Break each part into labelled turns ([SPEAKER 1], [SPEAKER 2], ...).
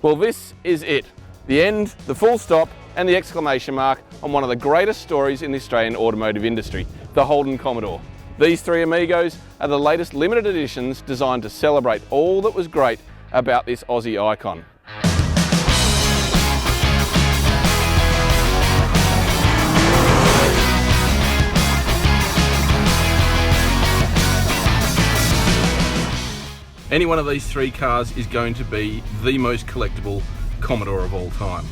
[SPEAKER 1] Well, this is it. The end, the full stop, and the exclamation mark on one of the greatest stories in the Australian automotive industry, the Holden Commodore. These three amigos are the latest limited editions designed to celebrate all that was great about this Aussie icon. Any one of these three cars is going to be the most collectible Commodore of all time.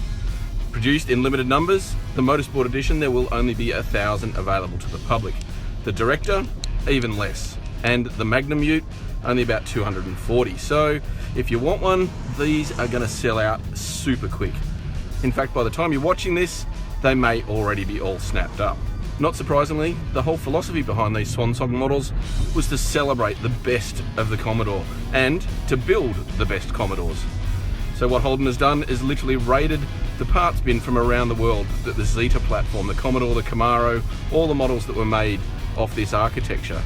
[SPEAKER 1] Produced in limited numbers, the Motorsport Edition, there will only be 1,000 available to the public. The Director, even less. And the Magnum Ute, only about 240. So if you want one, these are going to sell out super quick. In fact, by the time you're watching this, they may already be all snapped up. Not surprisingly, the whole philosophy behind these Swan Song models was to celebrate the best of the Commodore and to build the best Commodores. So what Holden has done is literally raided the parts bin from around the world, the Zeta platform, the Commodore, the Camaro, all the models that were made off this architecture.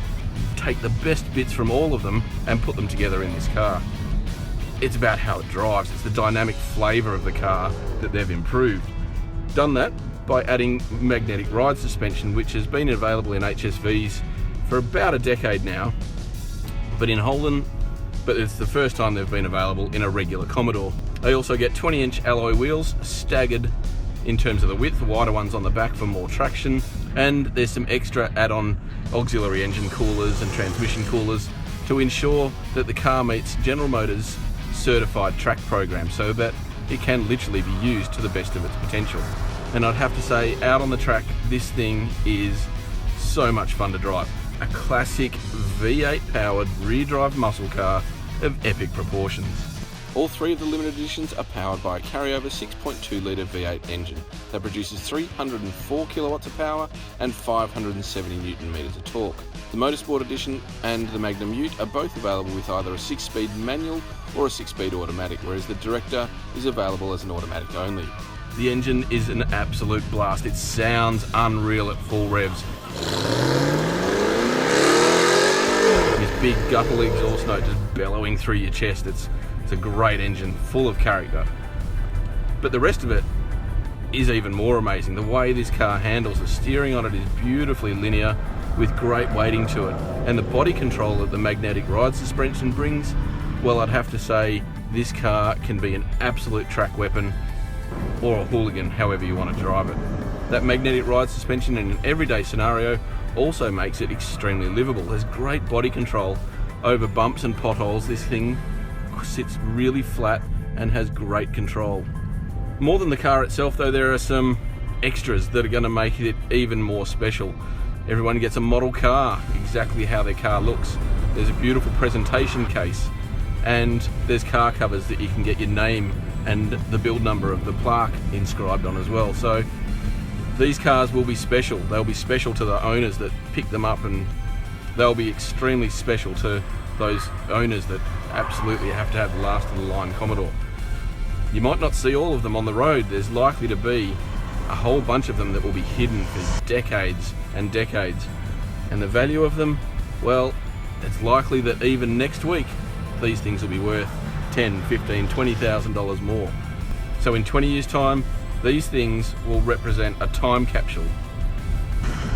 [SPEAKER 1] Take the best bits from all of them and put them together in this car. It's about how it drives, it's the dynamic flavour of the car that they've improved. Done that by adding magnetic ride suspension, which has been available in HSVs for about a decade now, but it's the first time they've been available in a regular Commodore. They also get 20-inch alloy wheels, staggered in terms of the width, wider ones on the back for more traction, and there's some extra add-on auxiliary engine coolers and transmission coolers to ensure that the car meets General Motors' certified track program so that it can literally be used to the best of its potential. And I'd have to say, out on the track, this thing is so much fun to drive. A classic V8 powered rear drive muscle car of epic proportions. All three of the limited editions are powered by a carryover 6.2 litre V8 engine that produces 304 kilowatts of power and 570 newton meters of torque. The Motorsport Edition and the Magnum Ute are both available with either a 6-speed manual or a 6-speed automatic, whereas the Director is available as an automatic only. The engine is an absolute blast. It sounds unreal at full revs. This big guttural exhaust note just bellowing through your chest. It's a great engine, full of character. But the rest of it is even more amazing. The way this car handles, the steering on it is beautifully linear with great weighting to it. And the body control that the magnetic ride suspension brings, well, I'd have to say this car can be an absolute track weapon or a hooligan, however you want to drive it. That magnetic ride suspension in an everyday scenario also makes it extremely livable. There's great body control over bumps and potholes. This thing sits really flat and has great control. More than the car itself though, there are some extras that are going to make it even more special. Everyone gets a model car, exactly how their car looks. There's a beautiful presentation case, and there's car covers that you can get your name and the build number of the plaque inscribed on as well. So these cars will be special. They'll be special to the owners that pick them up, and they'll be extremely special to those owners that absolutely have to have the last of the line Commodore. You might not see all of them on the road. There's likely to be a whole bunch of them that will be hidden for decades and decades. And the value of them, well, it's likely that even next week these things will be worth $10,000, $15,000, $20,000 more. So in 20 years' time, these things will represent a time capsule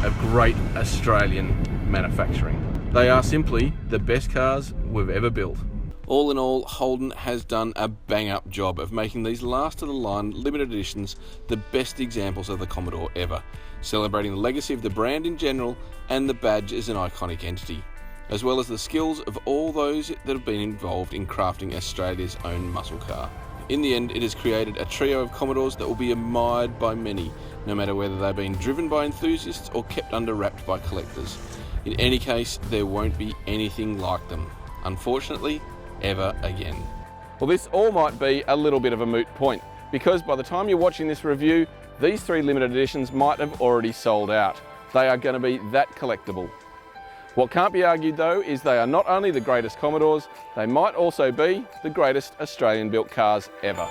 [SPEAKER 1] of great Australian manufacturing. They are simply the best cars we've ever built. All in all, Holden has done a bang-up job of making these last-of-the-line limited editions the best examples of the Commodore ever, celebrating the legacy of the brand in general and the badge as an iconic entity, as well as the skills of all those that have been involved in crafting Australia's own muscle car. In the end, it has created a trio of Commodores that will be admired by many, no matter whether they've been driven by enthusiasts or kept under wraps by collectors. In any case, there won't be anything like them, unfortunately, ever again. Well, this all might be a little bit of a moot point, because by the time you're watching this review, these three limited editions might have already sold out. They are going to be that collectible. What can't be argued though is they are not only the greatest Commodores, they might also be the greatest Australian built cars ever.